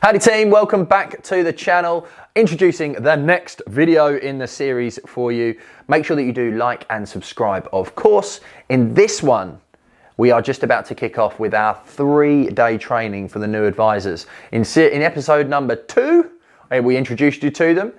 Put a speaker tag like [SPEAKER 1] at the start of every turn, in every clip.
[SPEAKER 1] Howdy team, welcome back to the channel. Introducing the next video in the series for you. Make sure that you do like and subscribe. Of course, in this one, we are just about to kick off with our 3-day training for the new advisors. In episode number 2, we introduced you to them.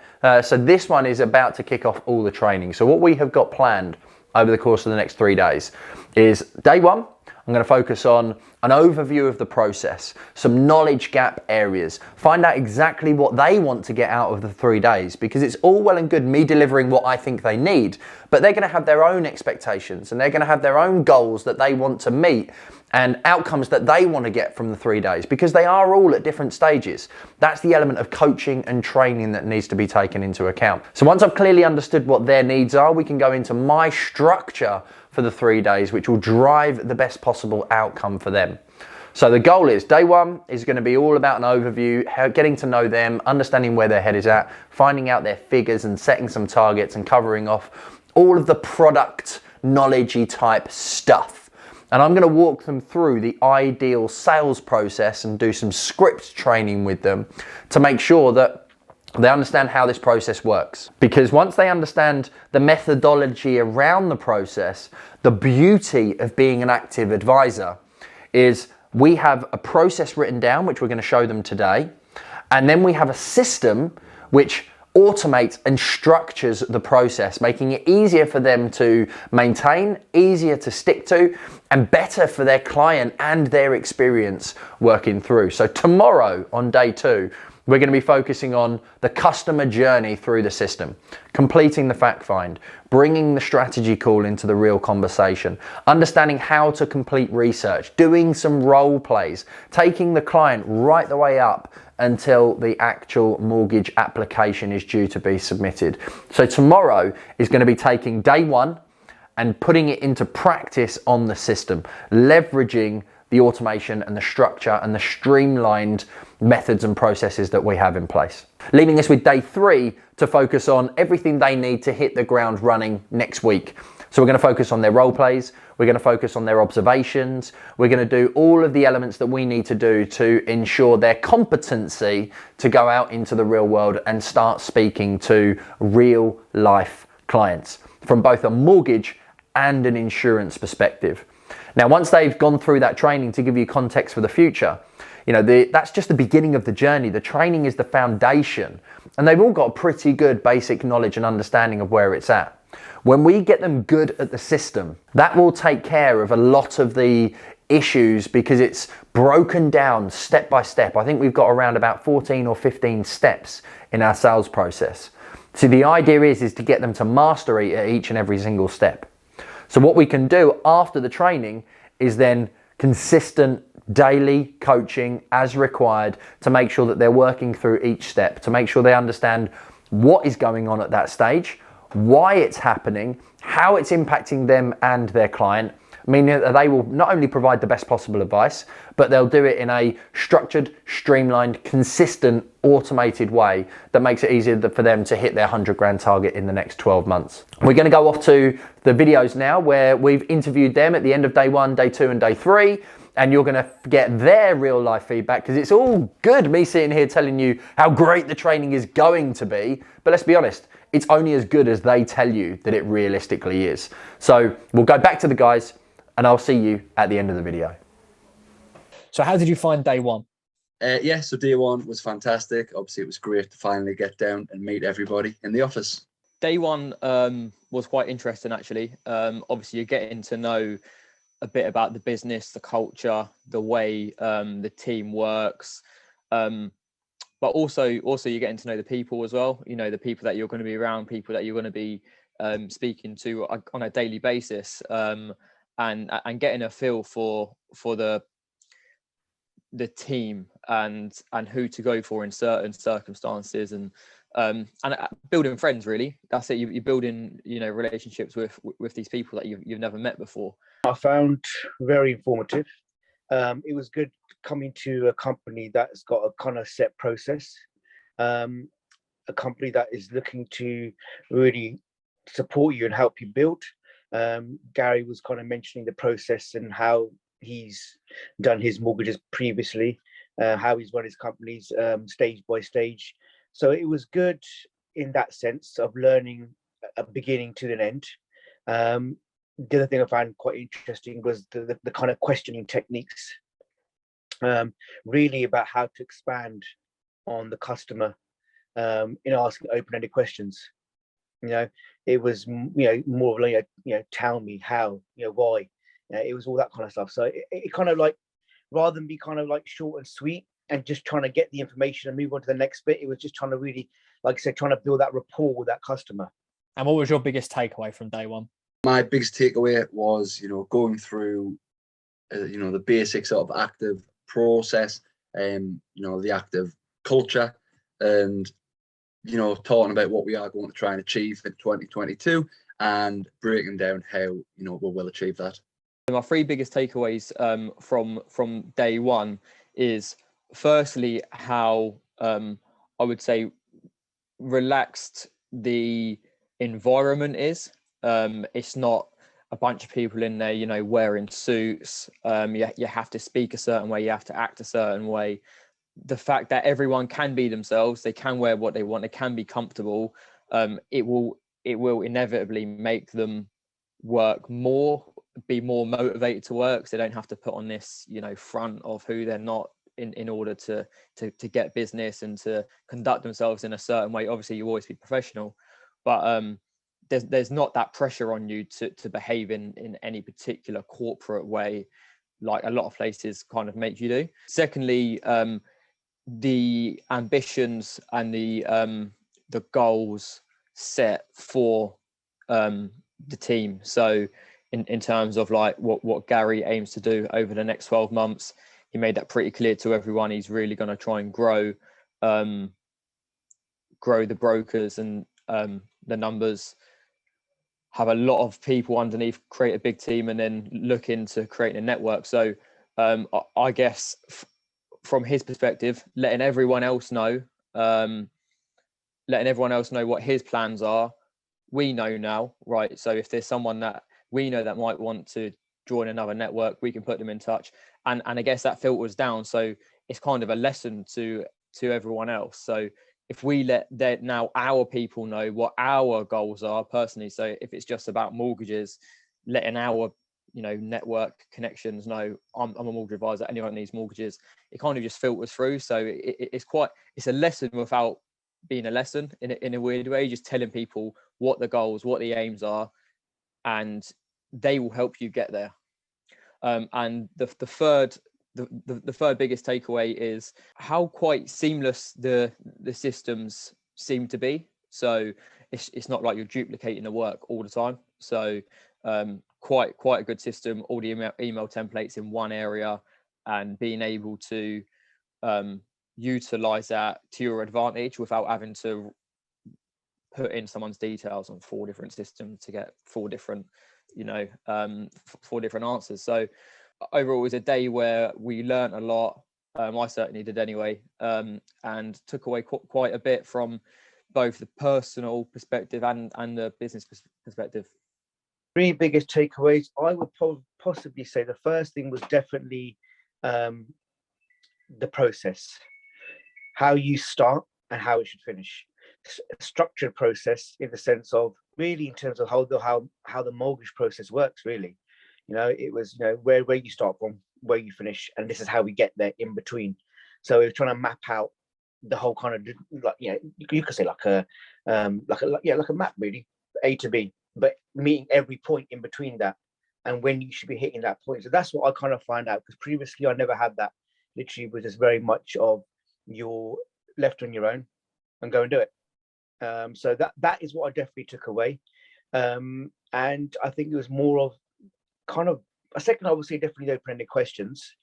[SPEAKER 1] So this one is about to kick off all the training. So what we have got planned over the course of the next 3 days is day 1, I'm going to focus on an overview of the process, some knowledge gap areas, find out exactly what they want to get out of the 3 days, because it's all well and good me delivering what I think they need, but they're going to have their own expectations and they're going to have their own goals that they want to meet and outcomes that they want to get from the 3 days, because they are all at different stages. That's the element of coaching and training that needs to be taken into account. So once I've clearly understood what their needs are, we can go into my structure for the 3 days, which will drive the best possible outcome for them. So the goal is, day 1 is going to be all about an overview, getting to know them, understanding where their head is at, finding out their figures and setting some targets and covering off all of the product knowledge-y type stuff. And I'm going to walk them through the ideal sales process and do some script training with them to make sure that they understand how this process works. Because once they understand the methodology around the process, the beauty of being an active advisor is we have a process written down, which we're going to show them today. And then we have a system which automates and structures the process, making it easier for them to maintain, easier to stick to, and better for their client and their experience working through. So tomorrow on day 2, we're going to be focusing on the customer journey through the system, completing the fact find, bringing the strategy call into the real conversation, understanding how to complete research, doing some role plays, taking the client right the way up until the actual mortgage application is due to be submitted. So tomorrow is going to be taking day 1 and putting it into practice on the system, leveraging the automation and the structure and the streamlined methods and processes that we have in place. Leaving us with day 3 to focus on everything they need to hit the ground running next week. So we're going to focus on their role plays, we're going to focus on their observations, we're going to do all of the elements that we need to do to ensure their competency to go out into the real world and start speaking to real life clients from both a mortgage and an insurance perspective. Now, once they've gone through that training, to give you context for the future, that's just the beginning of the journey. The training is the foundation, and they've all got a pretty good basic knowledge and understanding of where it's at. When we get them good at the system, that will take care of a lot of the issues because it's broken down step by step. I think we've got around about 14 or 15 steps in our sales process. So the idea is to get them to mastery at each and every single step. So what we can do after the training is then consistent daily coaching as required to make sure that they're working through each step, to make sure they understand what is going on at that stage, why it's happening, how it's impacting them and their client, meaning that they will not only provide the best possible advice, but they'll do it in a structured, streamlined, consistent, automated way that makes it easier for them to hit their 100 grand target in the next 12 months. We're going to go off to the videos now where we've interviewed them at the end of day 1, day 2 and day 3. And you're going to get their real life feedback, because it's all good me sitting here telling you how great the training is going to be. But let's be honest, it's only as good as they tell you that it realistically is. So we'll go back to the guys and I'll see you at the end of the video.
[SPEAKER 2] So how did you find day 1?
[SPEAKER 3] So day 1 was fantastic. Obviously, it was great to finally get down and meet everybody in the office.
[SPEAKER 2] Day 1 was quite interesting, actually. Obviously, you're getting to know a bit about the business, the culture, the way the team works, but also you're getting to know the people as well. The people that you're going to be around, people that you're going to be speaking to on a daily basis, and getting a feel for the team and who to go for in certain circumstances, and building friends. Really, that's it. You're building relationships with these people that you've never met before.
[SPEAKER 4] I found very informative. It was good coming to a company that's got a kind of set process, a company that is looking to really support you and help you build. Gary was kind of mentioning the process and how he's done his mortgages previously, how he's run his companies stage by stage. So it was good in that sense of learning a beginning to an end. The other thing I found quite interesting was the kind of questioning techniques, really about how to expand on the customer in asking open-ended questions. It was more like tell me how, why. It was all that kind of stuff. So it kind of like, rather than be kind of like short and sweet and just trying to get the information and move on to the next bit, it was just trying to really, like I said, trying to build that rapport with that customer.
[SPEAKER 5] And what was your biggest takeaway from day one?
[SPEAKER 3] My biggest takeaway was, going through, the basic sort of active process, the active culture, and, talking about what we are going to try and achieve in 2022 and breaking down how, we will achieve that.
[SPEAKER 2] My three biggest takeaways from day one is, firstly, how I would say relaxed the environment is. It's not a bunch of people in there, wearing suits. You have to speak a certain way, you have to act a certain way. The fact that everyone can be themselves, they can wear what they want, they can be comfortable, it will inevitably make them be more motivated to work, so they don't have to put on this front of who they're not in order to get business and to conduct themselves in a certain way. Obviously you always be professional, but there's not that pressure on you to behave in any particular corporate way like a lot of places kind of make you do. Secondly, the ambitions and the goals set for the team. So in terms of like what Gary aims to do over the next 12 months, he made that pretty clear to everyone. He's really going to try and grow the brokers and the numbers, have a lot of people underneath, create a big team, and then look into creating a network. So I guess from his perspective, letting everyone else know what his plans are. We know now, right? So if there's someone that we know that might want to join another network, we can put them in touch. And I guess that filters down. So it's kind of a lesson to everyone else. So if we let now our people know what our goals are personally, so if it's just about mortgages, letting our network connections know I'm a mortgage advisor, anyone that needs mortgages, it kind of just filters through. So it's a lesson without being a lesson in a weird way, just telling people what the goals, what the aims are, and they will help you get there. And the third biggest takeaway is how quite seamless the systems seem to be. So it's not like you're duplicating the work all the time. So quite a good system, all the email templates in one area, and being able to utilize that to your advantage without having to put in someone's details on 4 different systems to get 4 different answers. So overall, it was a day where we learned a lot. I certainly did anyway, and took away quite a bit from both the personal perspective and the business perspective.
[SPEAKER 4] 3 biggest takeaways. I would possibly say the first thing was definitely the process, how you start and how it should finish. Structured process in the sense of really in terms of how the mortgage process works. Really, it was where you start from, where you finish, and this is how we get there in between. So we're trying to map out the whole kind of you could say like a map really, A to B, but meeting every point in between that and when you should be hitting that point. So that's what I kind of find out, because previously I never had that. Literally was just very much of you're left on your own and go and do it. So that is what I definitely took away. And I think it was more of kind of a second, I would say definitely open-ended questions.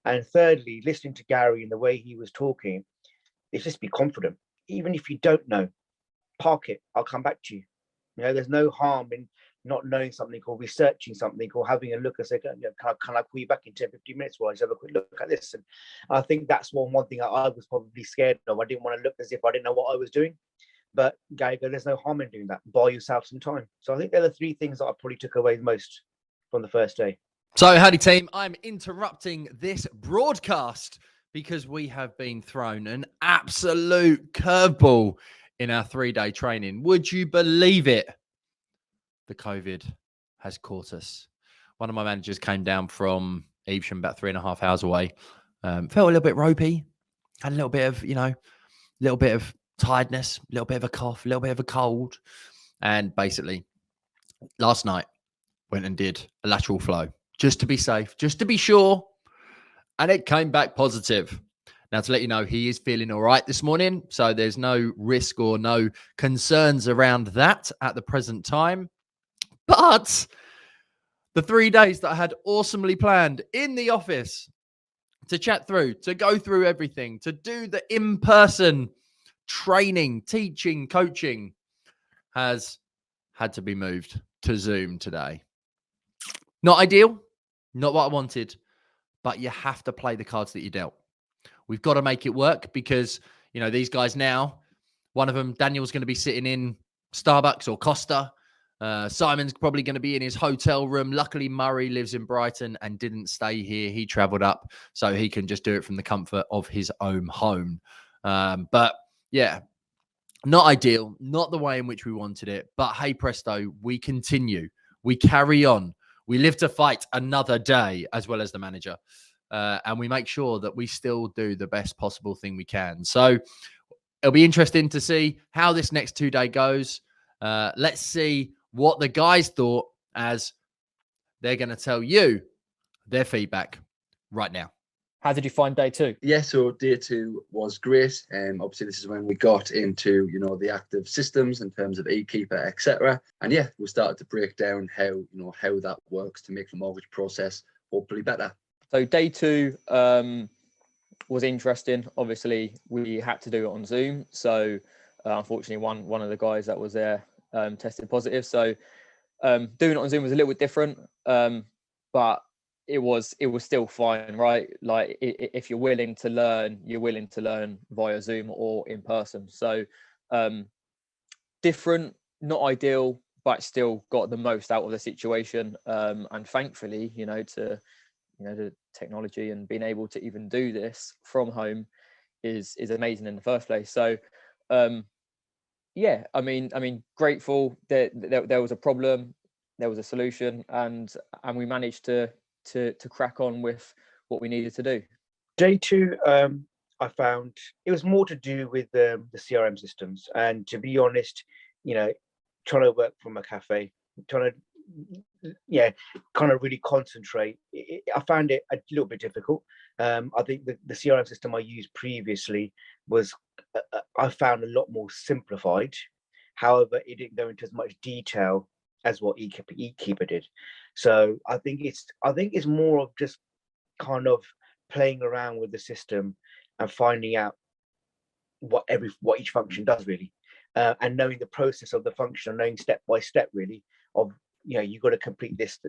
[SPEAKER 4] And thirdly, listening to Gary and the way he was talking, is just be confident. Even if you don't know, park it. I'll come back to you. There's no harm in not knowing something or researching something or having a look and say, can I call you back in 10, 15 minutes while I just have a quick look at this? And I think that's one thing I was probably scared of. I didn't want to look as if I didn't know what I was doing. But Gary, there's no harm in doing that. Buy yourself some time. So I think they're the 3 things that I probably took away the most from the first day.
[SPEAKER 1] So, howdy team, I'm interrupting this broadcast because we have been thrown an absolute curveball in our 3-day training. Would you believe it? The COVID has caught us. One of my managers came down from Evesham, about 3.5 hours away. Felt a little bit ropey, had a little bit of, little bit of tiredness, a little bit of a cough, a little bit of a cold. And basically, last night, went and did a lateral flow just to be safe, just to be sure. And it came back positive. Now, to let you know, he is feeling all right this morning. So there's no risk or no concerns around that at the present time. But the 3 days that I had awesomely planned in the office to chat through, to go through everything, to do the in-person training, teaching, coaching, has had to be moved to Zoom today. Not ideal, not what I wanted, but you have to play the cards that you dealt. We've got to make it work because, these guys now, one of them, Daniel's going to be sitting in Starbucks or Costa. Simon's probably going to be in his hotel room. Luckily, Murray lives in Brighton and didn't stay here. He traveled up so he can just do it from the comfort of his own home. But yeah, not ideal, not the way in which we wanted it. But hey, presto, we continue. We carry on. We live to fight another day, as well as the manager. And we make sure that we still do the best possible thing we can. So it'll be interesting to see how this next 2-day goes. Let's see what the guys thought, as they're going to tell you their feedback right now.
[SPEAKER 5] How did you find day 2?
[SPEAKER 3] Yeah, so day 2 was great. Obviously, this is when we got into, the active systems in terms of eKeeper, etc. And yeah, we started to break down how that works to make the mortgage process hopefully better.
[SPEAKER 2] So day 2 was interesting. Obviously, we had to do it on Zoom. So unfortunately, one of the guys that was there tested positive. So doing it on Zoom was a little bit different, but it was still fine, right? Like if you're willing to learn, you're willing to learn via Zoom or in person. So different, not ideal, but still got the most out of the situation. And thankfully, the technology and being able to even do this from home is amazing in the first place. So yeah, I mean grateful that there was a problem, there was a solution, and we managed to crack on with what we needed to do.
[SPEAKER 4] Day 2, I found it was more to do with the CRM systems, and to be honest, trying to work from a cafe, trying to kind of really concentrate. I found it a little bit difficult. I think the CRM system I used previously was I found a lot more simplified. However, it didn't go into as much detail as what eKeeper did. So I think it's more of just kind of playing around with the system and finding out what each function does really, and knowing the process of the function, and knowing step by step really of you've got to complete this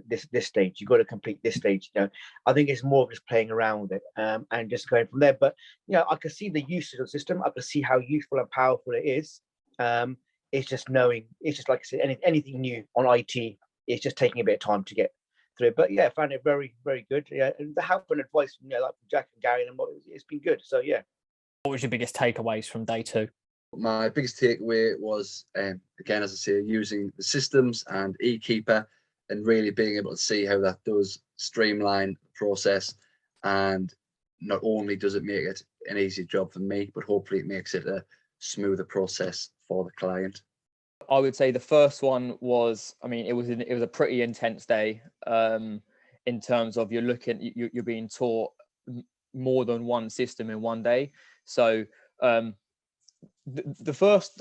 [SPEAKER 4] stage, you've got to complete this stage. I think it's more of just playing around with it, and just going from there. But I can see the usage of the system. I can see how useful and powerful it is. It's just knowing. It's just like I said, anything new on IT, it's just taking a bit of time to get through. But yeah, I found it very, very good. Yeah, and the help and advice, like from Jack and Gary, and it's been good. So yeah.
[SPEAKER 5] What was your biggest takeaways from day 2?
[SPEAKER 3] My biggest takeaway was, again, as I say, using the systems and eKeeper and really being able to see how that does streamline the process. And not only does it make it an easy job for me, but hopefully it makes it a smoother process for the client.
[SPEAKER 2] I would say the first one was, it was a pretty intense day in terms of you're being taught more than one system in one day. So the first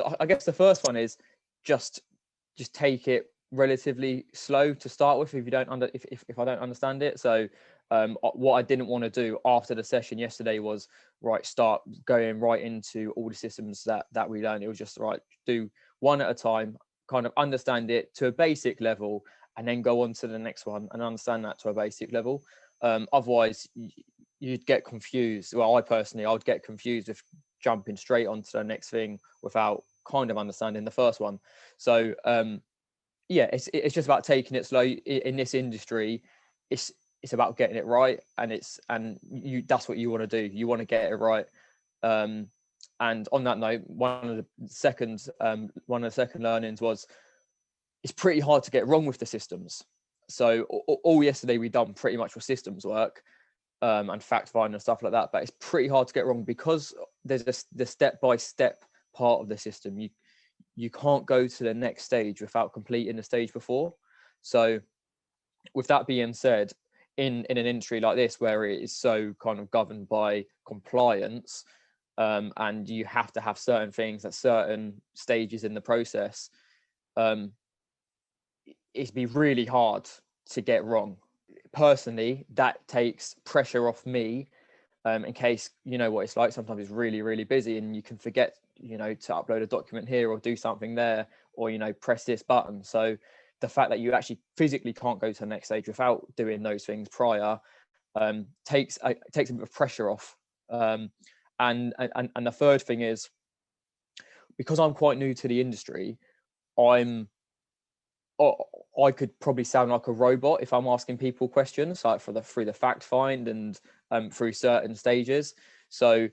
[SPEAKER 2] one is just take it relatively slow to start with if I don't understand it. So what I didn't want to do after the session yesterday was start going right into all the systems that we learned. It was just do one at a time, kind of understand it to a basic level, and then go on to the next one and understand that to a basic level. Otherwise you'd get confused. Well, I would get confused with jumping straight onto the next thing without kind of understanding the first one. So it's just about taking it slow. In this industry, it's about getting it right, and that's what you want to do. You want to get it right. And on that note, one of the second learnings was it's pretty hard to get wrong with the systems. So all yesterday we done pretty much was systems work, and fact finding and stuff like that. But it's pretty hard to get wrong because there's the step-by-step part of the system. You can't go to the next stage without completing the stage before. So with that being said, in an industry like this where it is so kind of governed by compliance, and you have to have certain things at certain stages in the process, it'd be really hard to get wrong. Personally, that takes pressure off me, in case, you know what it's like, sometimes it's really, really busy and you can forget, you know, to upload a document here or do something there, or, you know, press this button. So the fact that you actually physically can't go to the next stage without doing those things prior, takes a bit of pressure off. And the third thing is, because I'm quite new to the industry, I could probably sound like a robot if I'm asking people questions, like through the fact find and through certain stages. So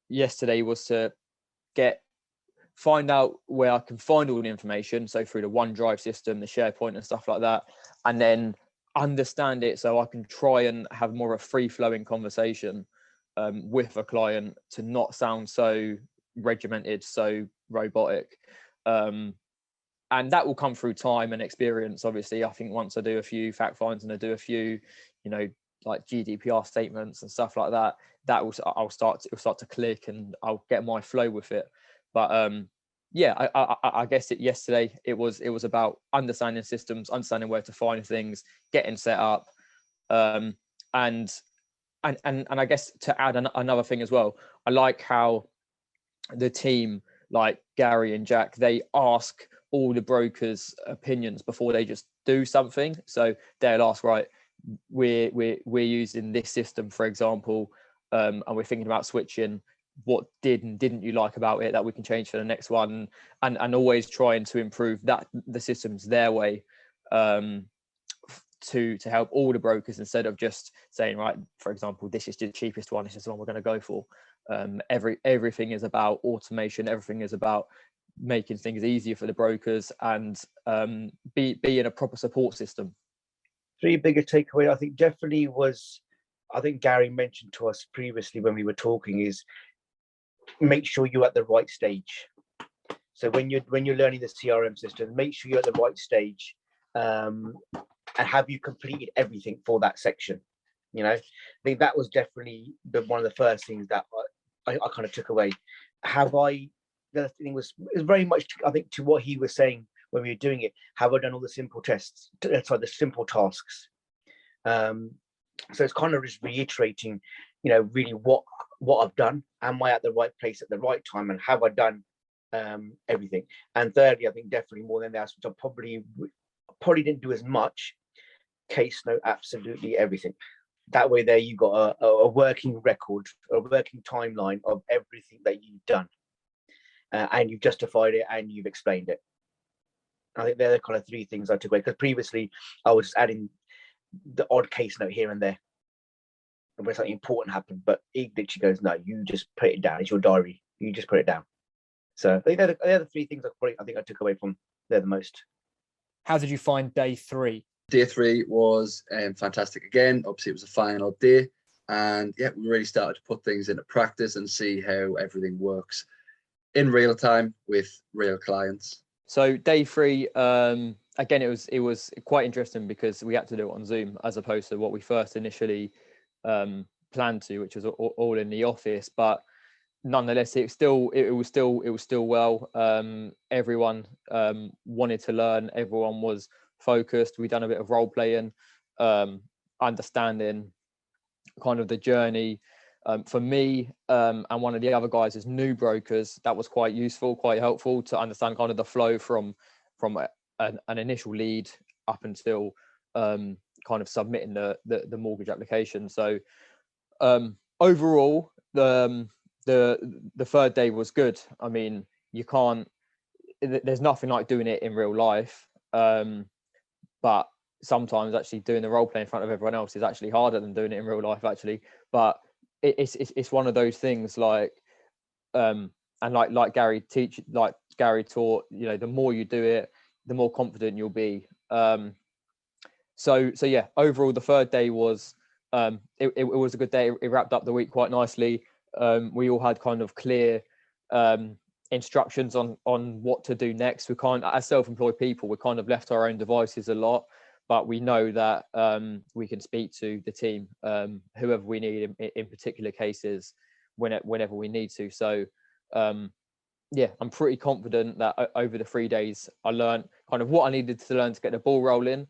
[SPEAKER 2] yesterday was to find out where I can find all the information. So through the OneDrive system, the SharePoint and stuff like that, and then understand it so I can try and have more of a free flowing conversation with a client, to not sound so regimented, so robotic. And that will come through time and experience. Obviously, I think once I do a few fact finds and I do a few, you know, like GDPR statements and stuff like that, it'll start to click and I'll get my flow with it. But yeah, I guess yesterday it was about understanding systems, understanding where to find things, getting set up, and I guess to add another thing as well, I like how the team, like Gary and Jack, they ask all the brokers' opinions before they just do something. So they'll ask, right, we're using this system, for example, and we're thinking about switching. What did and didn't you like about it that we can change for the next one? And always trying to improve that the systems their way, to help all the brokers, instead of just saying, right, for example, this is the cheapest one, this is the one we're going to go for. Everything is about automation. Everything is about making things easier for the brokers, and being a proper support system.
[SPEAKER 4] Three bigger takeaway, I think, definitely was, I think Gary mentioned to us previously when we were talking, is make sure you're at the right stage. So when you're learning the CRM system, make sure you're at the right stage, and have you completed everything for that section. You know, I think that was definitely one of the first things that I kind of took away. The other thing was very much, I think, to what he was saying when we were doing it. Have I done all the simple tests? Sorry, the simple tasks. So it's kind of just reiterating, you know, really what I've done. Am I at the right place at the right time? And have I done everything? And thirdly, I think definitely more than that, which I probably didn't do as much, case note absolutely everything. That way there you got a working record, a working timeline of everything that you've done, and you've justified it and you've explained it. I think they're the kind of three things I took away, because previously I was adding the odd case note here and there when something important happened, but he literally goes, no, you just put it down, it's your diary, you just put it down. So I think they're the three things I think I took away from there the most.
[SPEAKER 5] How did you find day 3?
[SPEAKER 3] Day 3 was fantastic again. Obviously, it was a final day, and yeah, we really started to put things into practice and see how everything works in real time with real clients.
[SPEAKER 2] So day 3, again, it was quite interesting because we had to do it on Zoom as opposed to what we first initially planned to, which was all in the office. But nonetheless, it was still well. Everyone wanted to learn. Everyone was focused. We done a bit of role playing, understanding kind of the journey. For me and one of the other guys as new brokers, that was quite useful, quite helpful to understand kind of the flow from an initial lead up until kind of submitting the mortgage application. So overall, the third day was good. I mean, there's nothing like doing it in real life, but sometimes actually doing the role play in front of everyone else is actually harder than doing it in real life, actually. But it's one of those things, like and like Gary taught, you know, the more you do it, the more confident you'll be. So yeah, overall the third day was it was a good day. It wrapped up the week quite nicely. We all had kind of clear instructions on what to do next. We can't, as self-employed people, we're kind of left to our own devices a lot, but we know that we can speak to the team, whoever we need in particular cases, whenever we need to. So yeah, I'm pretty confident that over the 3 days I learned kind of what I needed to learn to get the ball rolling.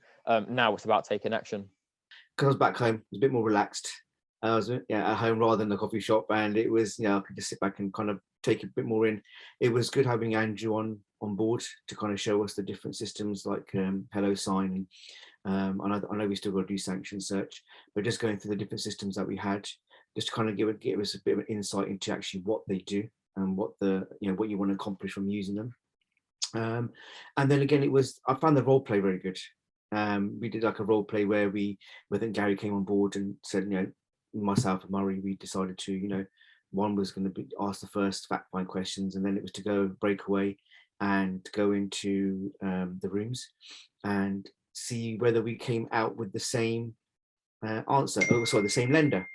[SPEAKER 2] Now it's about taking action.
[SPEAKER 6] Because I was back home, I was a bit more relaxed. I was at home rather than the coffee shop, and it was, you know, I could just sit back and kind of take a bit more in. It was good having Andrew on board to kind of show us the different systems like Hello Sign, and I know we still got to do sanction search, but just going through the different systems that we had, just to kind of give us a bit of an insight into actually what they do and what what you want to accomplish from using them. And then again, I found the role play very good. We did like a role play where I think Gary came on board and said, you know, myself and Murray, we decided to, you know, one was going to be asked the first fact find questions, and then it was to go break away and go into the rooms and see whether we came out with the same answer. Oh, sorry, the same lender.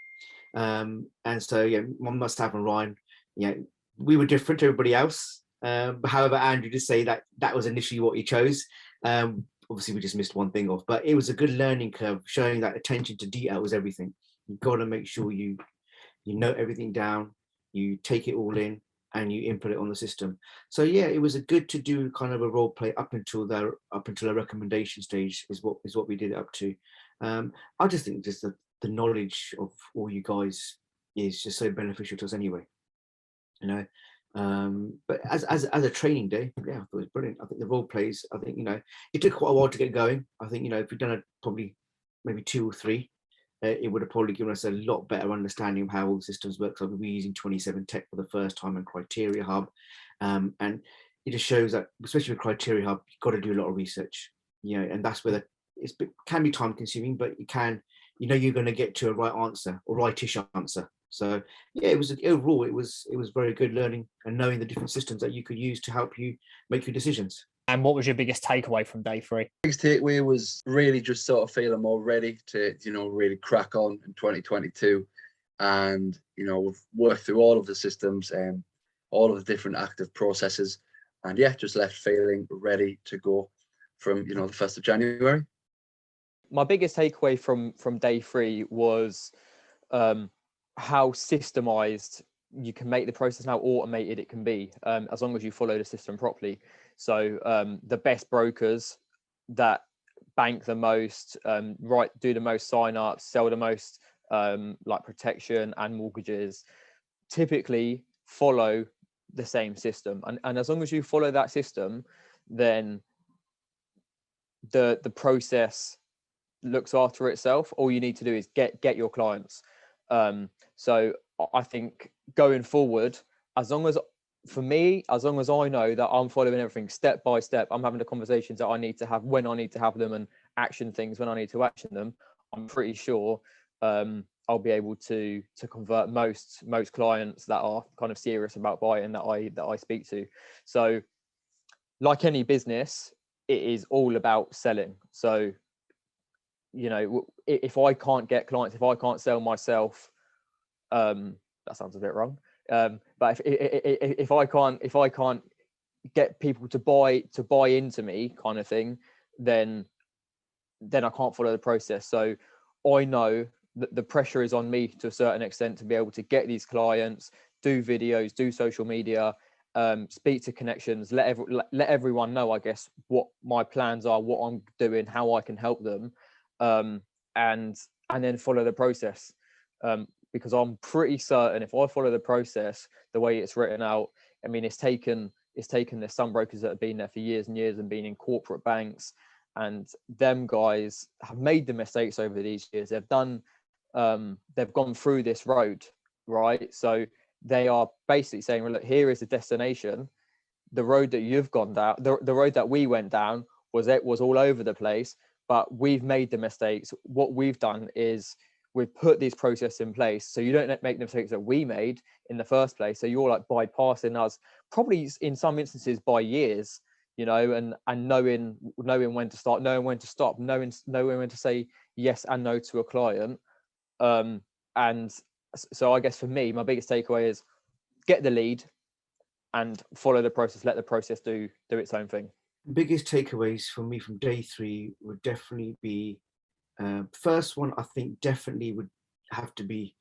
[SPEAKER 6] And so, yeah, myself and Ryan, yeah, we were different to everybody else. But however, Andrew did say that was initially what he chose. Obviously, we just missed one thing off, but it was a good learning curve, showing that attention to detail was everything. You've got to make sure you note everything down, you take it all in, and you input it on the system. So yeah, it was a good to do kind of a role play up until the recommendation stage is what we did it up to. I just think just the knowledge of all you guys is just so beneficial to us anyway, you know. But as a training day, yeah, I thought it was brilliant. I think the role plays, I think, you know, it took quite a while to get going. I think, you know, if we'd done it probably maybe 2 or 3, it would have probably given us a lot better understanding of how all the systems work. So we're using 27 Tech for the first time and Criteria Hub, and it just shows that, especially with Criteria Hub, you've got to do a lot of research, you know, and that's where it can be time consuming, but you can, you know, you're going to get to a right answer or rightish answer. So yeah, overall it was very good learning and knowing the different systems that you could use to help you make your decisions.
[SPEAKER 5] And what was your biggest takeaway from day 3?
[SPEAKER 3] Biggest takeaway was really just sort of feeling more ready to, you know, really crack on in 2022. And, you know, we've worked through all of the systems and all of the different active processes. And yeah, just left feeling ready to go from, you know, the 1st of January.
[SPEAKER 2] My biggest takeaway from day 3 was how systemized you can make the process, and how automated it can be, as long as you follow the system properly. So the best brokers that bank the most, do the most sign-ups, sell the most like protection and mortgages, typically follow the same system. And as long as you follow that system, then the process looks after itself. All you need to do is get your clients. So I think going forward, as long as I know that I'm following everything step by step, I'm having the conversations that I need to have when I need to have them, and action things when I need to action them, I'm pretty sure I'll be able to convert most clients that are kind of serious about buying that I speak to. So like any business, it is all about selling. So, you know, if I can't get clients, if I can't sell myself, that sounds a bit wrong. But if I can't get people to buy into me, kind of thing, then I can't follow the process. So I know that the pressure is on me to a certain extent to be able to get these clients, do videos, do social media, speak to connections, let everyone know, I guess, what my plans are, what I'm doing, how I can help them, and then follow the process. Because I'm pretty certain if I follow the process the way it's written out, I mean, it's taken there's some brokers that have been there for years and years and been in corporate banks, and them guys have made the mistakes over these years. They've gone through this road, right? So they are basically saying, well, look, here is the destination. The road that you've gone down, the road that we went down was all over the place. but we've made the mistakes. What we've done is we've put these processes in place so you don't make the mistakes that we made in the first place. So you're like bypassing us, probably in some instances by years, you know, and knowing when to start, knowing when to stop, knowing when to say yes and no to a client. And so I guess for me, my biggest takeaway is get the lead and follow the process, let the process do its own thing.
[SPEAKER 6] Biggest takeaways for me from day 3 would definitely be, first one, I think definitely would have to be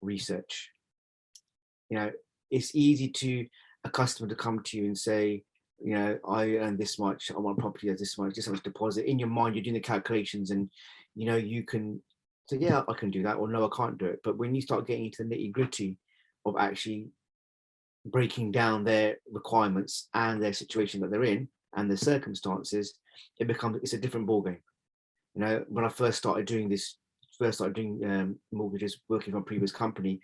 [SPEAKER 6] research. You know, it's easy to a customer to come to you and say, you know, I earn this much, I want property as this much deposit. In your mind, you're doing the calculations, and you know, you can say, yeah, I can do that, or no, I can't do it. But when you start getting into the nitty-gritty of actually breaking down their requirements and their situation that they're in and the circumstances, it's a different ballgame. You know, when I first started doing mortgages, working for a previous company,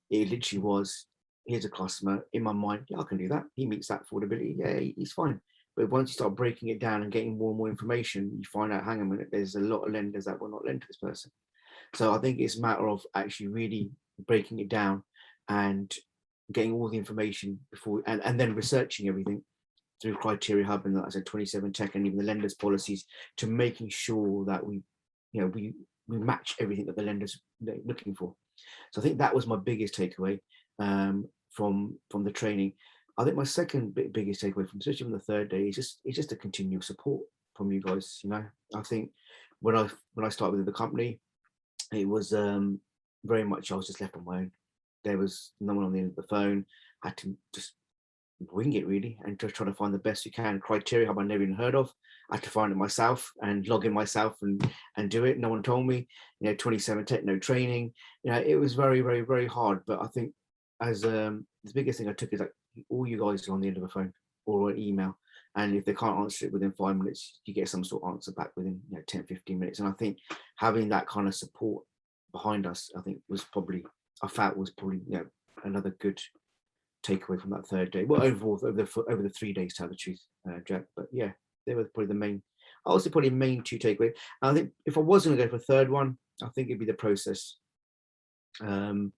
[SPEAKER 6] it literally was, here's a customer, in my mind, yeah, I can do that. He meets that affordability, yeah, he's fine. But once you start breaking it down and getting more and more information, you find out, hang on a minute, there's a lot of lenders that will not lend to this person. So I think it's a matter of actually really breaking it down and getting all the information before, and then researching everything through Criteria Hub and, like I said, 27 Tech and even the lenders policies, to making sure that we match everything that the lenders are looking for. So I think that was my biggest takeaway from the training. I think my second biggest takeaway from, especially from the third day, is just a continual support from you guys. You know, I think when I started with the company, it was very much I was just left on my own. There was no one on the end of the phone. I had to just wing it really and just try to find the best you can. Criteria Hub I never even heard of. I had to find it myself and log in myself and do it. No one told me. You know, 27 Tech, no training. You know, it was very, very, very hard. But I think as the biggest thing I took is like, all you guys are on the end of a phone or an email, and if they can't answer it within 5 minutes, you get some sort of answer back within 10, 15 minutes. And I think having that kind of support behind us, I think was probably another good takeaway from that third day. Well, overall over the 3 days, to tell the truth, Jack. But yeah, they were probably the main. I would say probably main 2 takeaways. And I think if I was going to go for a third one, I think it'd be the process, the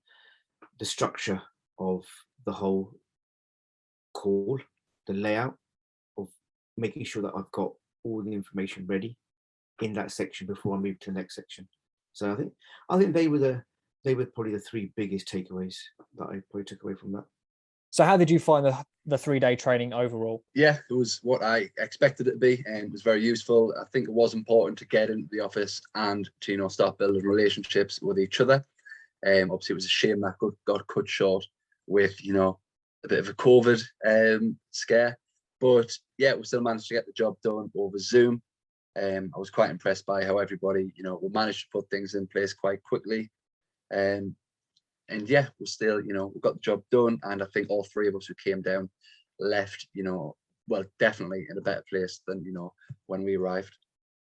[SPEAKER 6] structure of the whole call, the layout of making sure that I've got all the information ready in that section before I move to the next section. So I think they were probably the 3 biggest takeaways that I probably took away from that.
[SPEAKER 5] So how did you find the 3-day training overall?
[SPEAKER 3] Yeah, it was what I expected it to be, and it was very useful. I think it was important to get into the office and to start building relationships with each other. Obviously, it was a shame that got cut short with a bit of a COVID scare, but yeah, we still managed to get the job done over Zoom. I was quite impressed by how everybody we managed to put things in place quite quickly. And yeah, we're still, we got the job done. And I think all 3 of us who came down left, well, definitely in a better place than, when we arrived.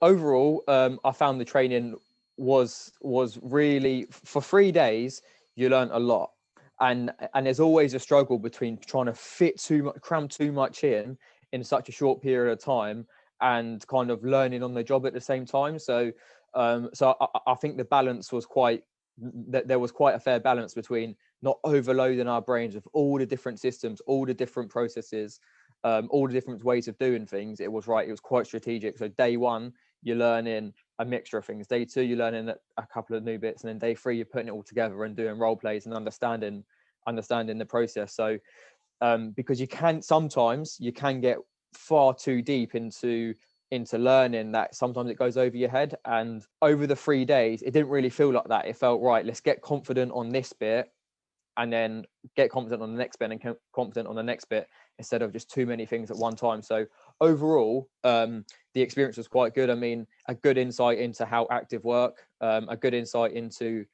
[SPEAKER 2] Overall, I found the training was really, for 3 days, you learn a lot. And there's always a struggle between trying to cram too much in such a short period of time and kind of learning on the job at the same time. So I think the balance was there was quite a fair balance between not overloading our brains with all the different systems, all the different processes, all the different ways of doing things. It was quite strategic. So day 1, you're learning a mixture of things. Day 2, you're learning a couple of new bits. And then day 3, you're putting it all together and doing role plays and understanding the process. So because you can get far too deep into learning that sometimes it goes over your head. And over the 3 days, it didn't really feel like that. It felt right, let's get confident on this bit and then get confident on the next bit and confident on the next bit, instead of just too many things at one time. So overall, the experience was quite good. I mean, a good insight into how Active work, a good insight into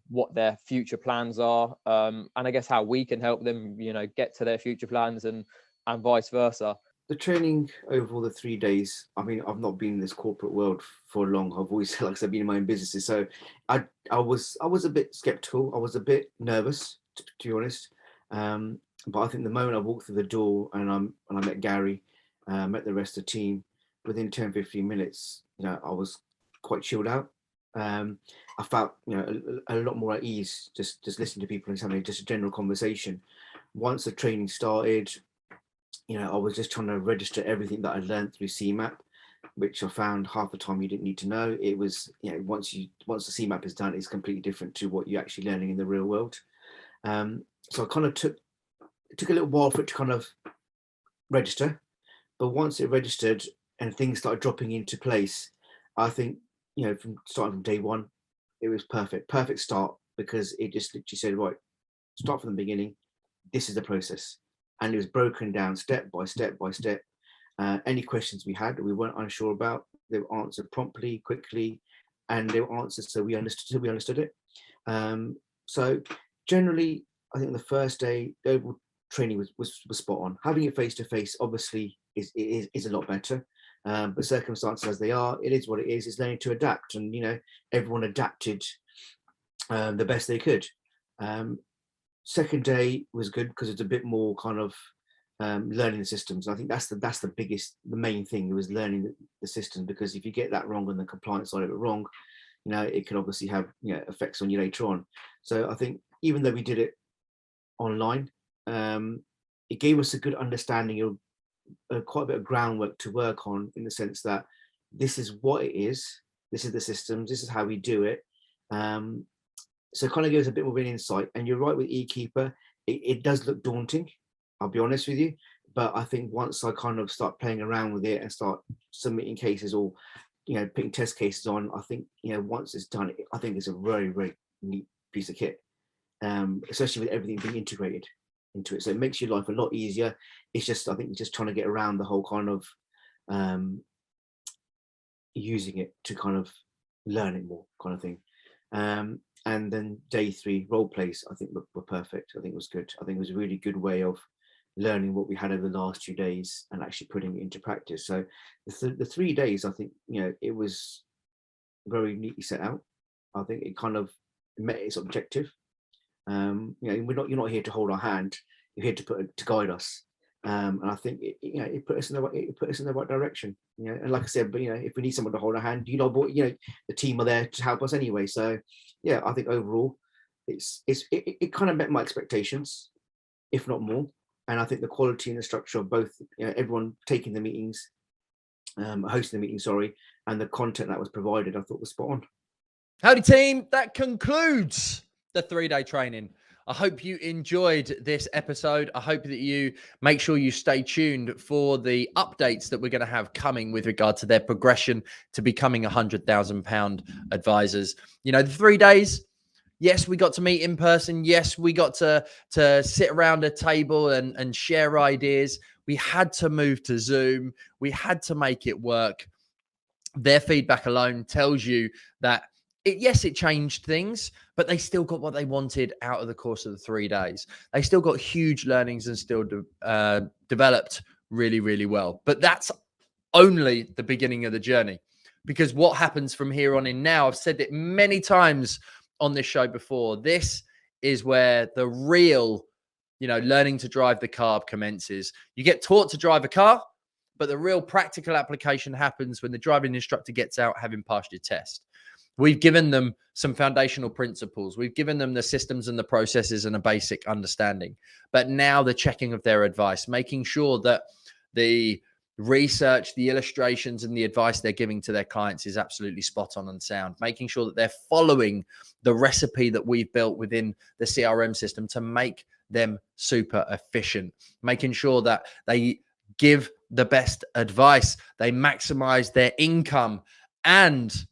[SPEAKER 2] what their future plans are, and I guess how we can help them, get to their future plans and vice versa.
[SPEAKER 6] The training over all the 3 days, I mean, I've not been in this corporate world for long. I've always, like I said, been in my own businesses. So I was a bit skeptical. I was a bit nervous, to be honest. But I think the moment I walked through the door and I met Gary, met the rest of the team, within 10, 15 minutes, I was quite chilled out. I felt, a lot more at ease just listening to people and having just a general conversation. Once the training started, I was just trying to register everything that I learned through CMAP, which I found half the time you didn't need to know. It was, once the CMAP is done, it's completely different to what you're actually learning in the real world. So I kind of took a little while for it to kind of register, but once it registered and things started dropping into place, I think, from starting from day one, it was perfect start, because it just literally said, right, start from the beginning. This is the process. And it was broken down step by step by step. Any questions we had that we weren't unsure about, they were answered promptly, quickly, and they were answered so we understood it. So generally, I think the first day, the overall training was spot on. Having it face to face obviously is a lot better. But circumstances as they are, it is what it is. It's learning to adapt, and everyone adapted the best they could. Second day was good because it's a bit more kind of learning the systems. I think that's the main thing. It was learning the system, because if you get that wrong and the compliance side of it wrong, it can obviously have effects on you later on. So I think even though we did it online, it gave us a good understanding of quite a bit of groundwork to work on, in the sense that this is what it is, this is the systems, this is how we do it. So it kind of gives a bit more of an insight. And you're right with eKeeper, it does look daunting, I'll be honest with you, but I think once I kind of start playing around with it and start submitting cases, or putting test cases on, I think once it's done, I think it's a very, very neat piece of kit, especially with everything being integrated into it. So it makes your life a lot easier. It's just, I think, just trying to get around the whole kind of using it to kind of learn it more, kind of thing. And then day 3 role plays, I think were perfect. I think it was good. I think it was a really good way of learning what we had over the last 2 days and actually putting it into practice. So the 3 days, I think, it was very neatly set out. I think it kind of met its objective. You're not here to hold our hand. You're here to guide us. And I think it put us in the right direction. And like I said, but if we need someone to hold our hand, the team are there to help us anyway. So yeah, I think overall, it kind of met my expectations, if not more. And I think the quality and the structure of both, everyone taking the meetings, hosting the meeting, and the content that was provided, I thought was spot on.
[SPEAKER 1] Howdy team, that concludes the 3-day training. I hope you enjoyed this episode. I hope that you make sure you stay tuned for the updates that we're going to have coming with regard to their progression to becoming £100,000 advisors. The 3 days, yes, we got to meet in person. Yes, we got to sit around a table and share ideas. We had to move to Zoom. We had to make it work. Their feedback alone tells you that it changed things, but they still got what they wanted out of the course of the 3 days. They still got huge learnings and still developed really, really well. But that's only the beginning of the journey, because what happens from here on in now, I've said it many times on this show before, this is where the real, learning to drive the car commences. You get taught to drive a car, but the real practical application happens when the driving instructor gets out having passed your test. We've given them some foundational principles. We've given them the systems and the processes and a basic understanding. But now the checking of their advice, making sure that the research, the illustrations, and the advice they're giving to their clients is absolutely spot on and sound. Making sure that they're following the recipe that we've built within the CRM system to make them super efficient. Making sure that they give the best advice, they maximize their income, and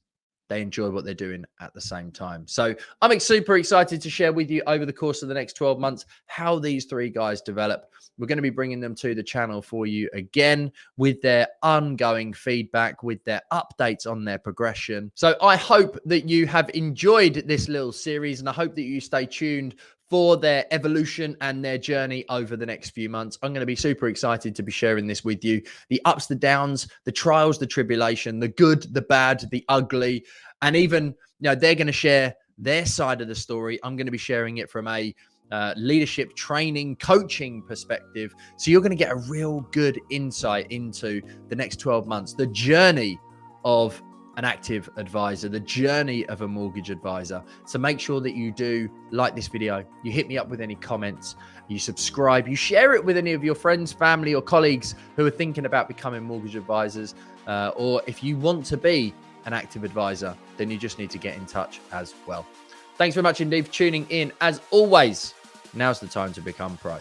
[SPEAKER 1] they enjoy what they're doing at the same time. So I'm super excited to share with you over the course of the next 12 months how these 3 guys develop. We're going to be bringing them to the channel for you again with their ongoing feedback, with their updates on their progression. So I hope that you have enjoyed this little series, and I hope that you stay tuned for their evolution and their journey over the next few months. I'm going to be super excited to be sharing this with you. The ups, the downs, the trials, the tribulation, the good, the bad, the ugly, and even, they're going to share their side of the story. I'm going to be sharing it from a leadership training, coaching perspective. So you're going to get a real good insight into the next 12 months, the journey of an active advisor, the journey of a mortgage advisor. So make sure that you do like this video, you hit me up with any comments, you subscribe, you share it with any of your friends, family, or colleagues who are thinking about becoming mortgage advisors. Or if you want to be an active advisor, then you just need to get in touch as well. Thanks very much indeed for tuning in. As always, now's the time to become pro.